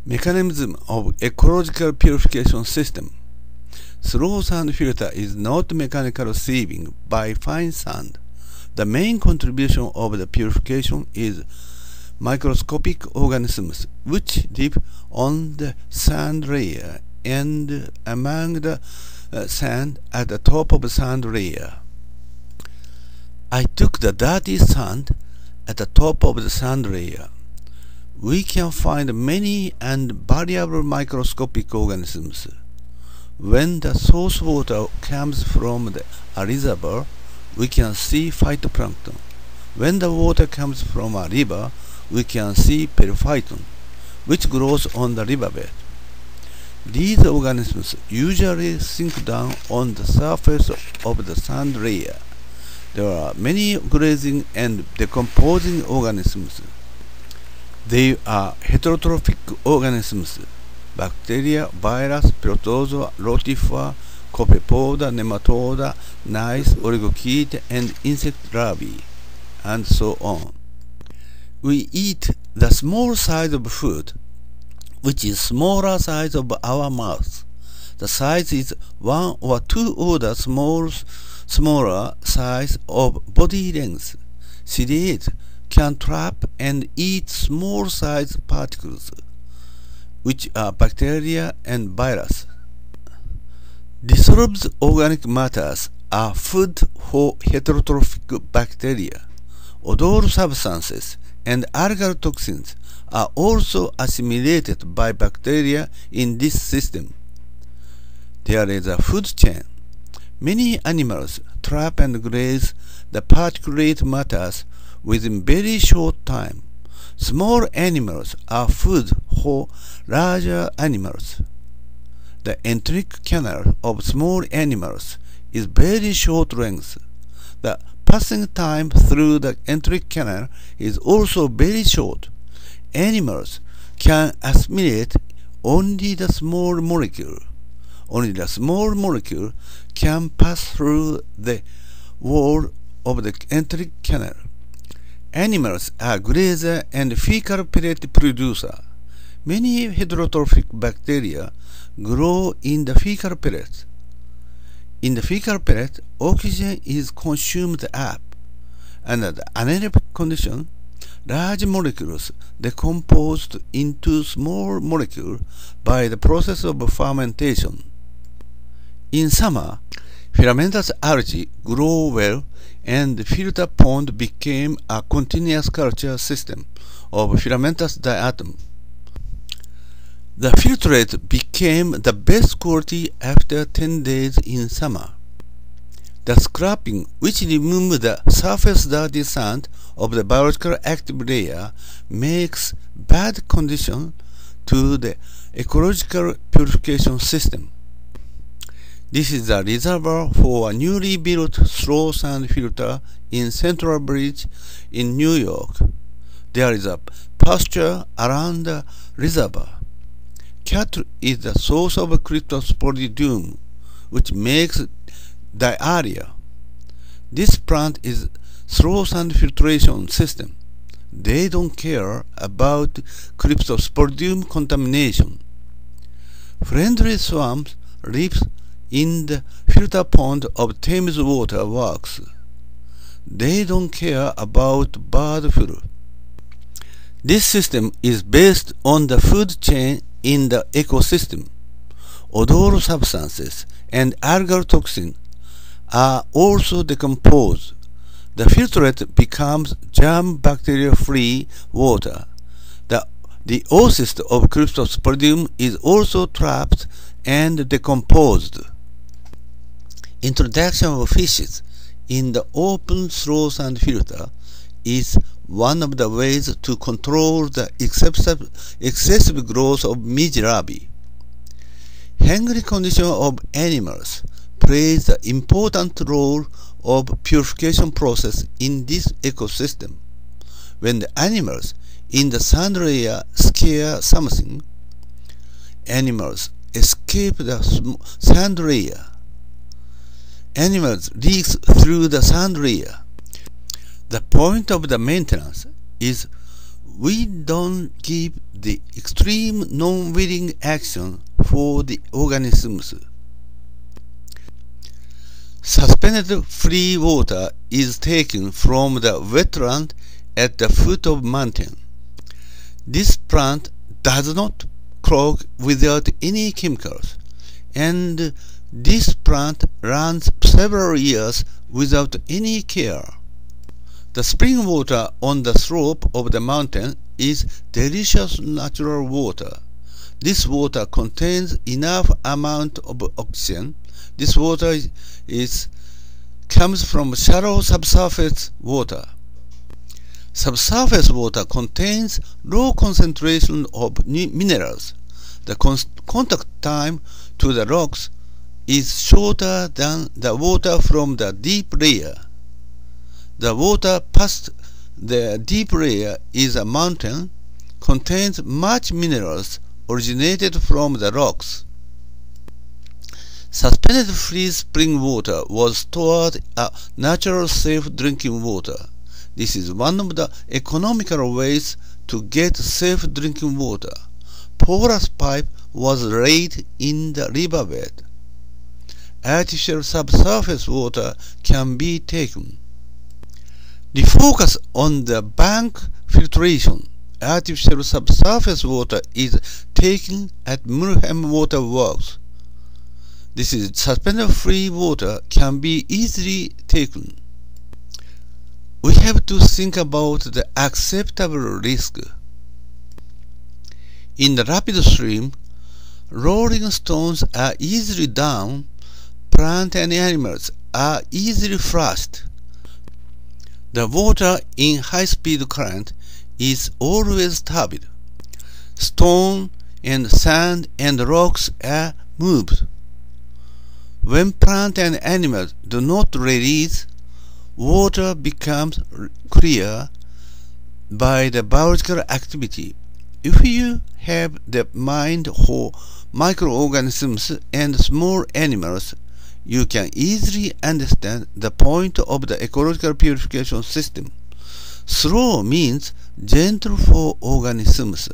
Mechanism of ecological purification system. Slow sand filter is not mechanical sieving by fine sand. The main contribution of the purification is microscopic organisms which live on the sand layer and among the sand at the top of the sand layer. I took the dirty sand at the top of the sand layer. We can find many and variable microscopic organisms. When the source water comes from a reservoir, we can see phytoplankton. When the water comes from a river, we can see periphyton, which grows on the riverbed. These organisms usually sink down on the surface of the sand layer. There are many grazing and decomposing organisms. They are heterotrophic organisms: bacteria, virus, protozoa, rotifer, copepoda, nematoda, lice, oligochaete, and insect larvae, and so on. We eat the small size of food, which is smaller size of our mouth. The size is 1 or 2 orders smaller size of body length. Ciliates can trap and eat small size particles, which are bacteria and virus. Dissolved organic matters are food for heterotrophic bacteria. Odor substances and algal toxins are also assimilated by bacteria in this system. There is a food chain. Many animals trap and graze the particulate matters within very short time. Small animals are food for larger animals. The enteric canal of small animals is very short length. The passing time through the enteric canal is also very short. Animals can assimilate only the small molecule. Only the small molecule can pass through the wall of the enteric canal. Animals are grazer and fecal pellet producer. Many heterotrophic bacteria grow in the fecal pellet. In the fecal pellet, oxygen is consumed up. Under the anaerobic condition, large molecules decomposed into small molecules by the process of fermentation. In summer, filamentous algae grow well, and the filter pond became a continuous culture system of filamentous diatom. The filtrate became the best quality after 10 days in summer. The scraping, which removes the surface dirty sand of the biological active layer, makes bad condition to the ecological purification system. This is the reservoir for a newly built slow sand filter in Central Village in New York. There is a pasture around the reservoir. Cattle is the source of cryptosporidium, which makes diarrhea. This plant is slow sand filtration system. They don't care about cryptosporidium contamination. Friendly swamps live in the filter pond of Thames Water Works. They don't care about bird flu. This system is based on the food chain in the ecosystem. Odor substances and algal toxins are also decomposed. The filtrate becomes germ bacteria-free water. The oocyst of cryptosporidium is also trapped and decomposed. Introduction of fishes in the open slow sand filter is one of the ways to control the excessive growth of midge larvae. Hungry condition of animals plays the important role of purification process in this ecosystem. When the animals in the sand layer scare something, animals escape the sand layer. Animals leak through the sand layer. The point of the maintenance is we don't give the extreme non-willing action for the organisms. Suspended free water is taken from the wetland at the foot of mountain. This plant does not clog without any chemicals, and this plant runs several years without any care. The spring water on the slope of the mountain is delicious natural water. This water contains enough amount of oxygen. This water comes from shallow subsurface water. Subsurface water contains low concentration of minerals. The contact time to the rocks is shorter than the water from the deep layer. The water past the deep layer is a mountain, contains much minerals originated from the rocks. Suspended free spring water was stored as natural safe drinking water. This is one of the economical ways to get safe drinking water. Porous pipe was laid in the riverbed. Artificial subsurface water can be taken. The focus on the bank filtration. Artificial subsurface water is taken at Mulham Water Works. This is suspended free water can be easily taken. We have to think about the acceptable risk. In the rapid stream, rolling stones are easily down, plants and animals are easily flushed. The water in high-speed current is always turbid. Stone and sand and rocks are moved. When plants and animals do not release, water becomes clear by the biological activity. If you have the mind for microorganisms and small animals, you can easily understand the point of the ecological purification system. Slow means gentle for organisms.